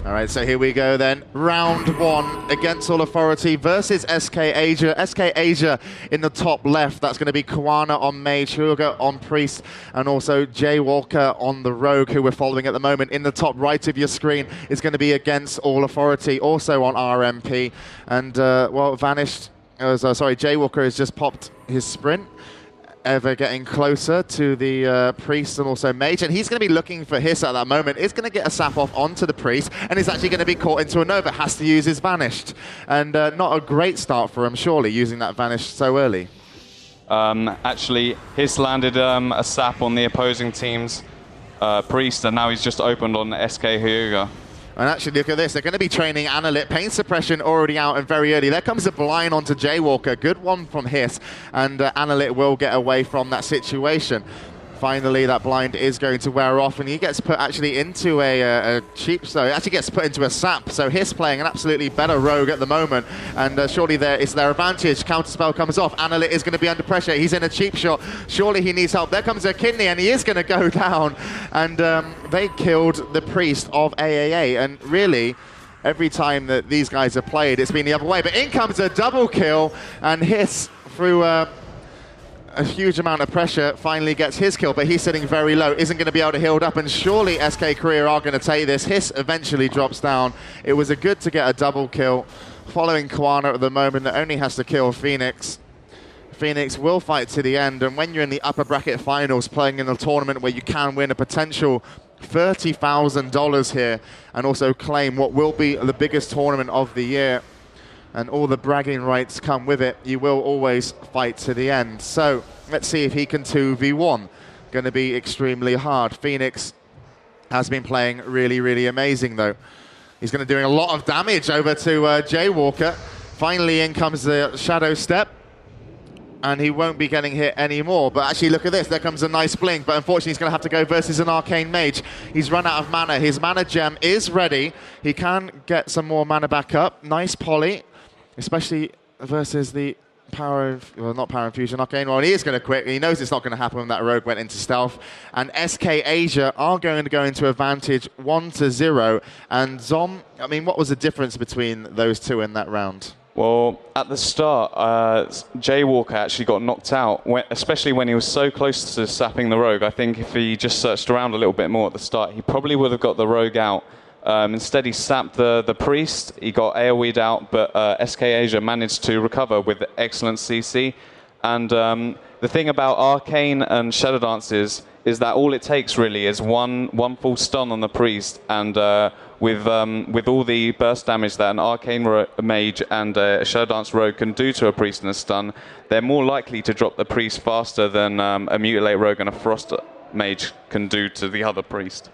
All right, so here we go then. Round one against All Authority versus aAa. aAa in the top left. That's going to be aAa on Mage, Hugo on Priest, and also jawaK on the Rogue, who we're following at the moment. In the top right of your screen is going to be against All Authority, also on RMP. And, well, Vanished, jawaK has just popped his sprint, ever getting closer to the Priest and also Mage, and he's going to be looking for Hiss at that moment. Is going to get a sap off onto the Priest, and he's actually going to be caught into a Nova. Has to use his Vanished, and not a great start for him, surely, using that Vanished so early. Actually, Hiss landed a sap on the opposing team's Priest, and now he's just opened on SK Hyuga. And actually, look at this. They're going to be training aNalit. Pain suppression already out and very early. There comes a blind onto jawaK. Good one from Hiss. And aNalit will get away from that situation. Finally, that blind is going to wear off, and he gets put actually into a cheap, so he actually gets put into a sap. So Hiss playing an absolutely better Rogue at the moment, and surely it's their advantage. Counterspell comes off. aNalit is going to be under pressure. He's in a cheap shot. Surely he needs help. There comes a kidney, and he is going to go down. And they killed the Priest of aAa, and really, every time that these guys have played, it's been the other way. But in comes a double kill, and Hiss through a huge amount of pressure finally gets his kill, but he's sitting very low, isn't going to be able to heal up, and surely SK Korea are going to take this. Hiss eventually drops down. It was good to get a double kill following aAa at the moment that only has to kill Phoenix. Phoenix will fight to the end, and when you're in the upper bracket finals playing in a tournament where you can win a potential $30,000 here and also claim what will be the biggest tournament of the year, and all the bragging rights come with it, you will always fight to the end. So let's see if he can 2v1. Going to be extremely hard. Phoenix has been playing really, really amazing, though. He's going to be doing a lot of damage over to jawaK. Finally, in comes the Shadow Step, and he won't be getting hit anymore. But actually, look at this. There comes a nice blink, but unfortunately, he's going to have to go versus an Arcane Mage. He's run out of mana. His mana gem is ready. He can get some more mana back up. Nice poly, especially versus the not Power Infusion, Arcane. Well, he is going to quit. He knows it's not going to happen when that Rogue went into stealth. And aAa are going to go into advantage 1-0. And Zom, I mean, what was the difference between those two in that round? Well, at the start, jawaK actually got knocked out, especially when he was so close to sapping the Rogue. I think if he just searched around a little bit more at the start, he probably would have got the Rogue out. Instead, he sapped the Priest. He got AoE'd out, but aAa managed to recover with excellent CC. And the thing about Arcane and Shadow Dance is that all it takes really is one full stun on the Priest, and with all the burst damage that an Arcane Mage and a Shadow Dance Rogue can do to a Priest in a stun, they're more likely to drop the Priest faster than a Mutilate Rogue and a Frost Mage can do to the other Priest.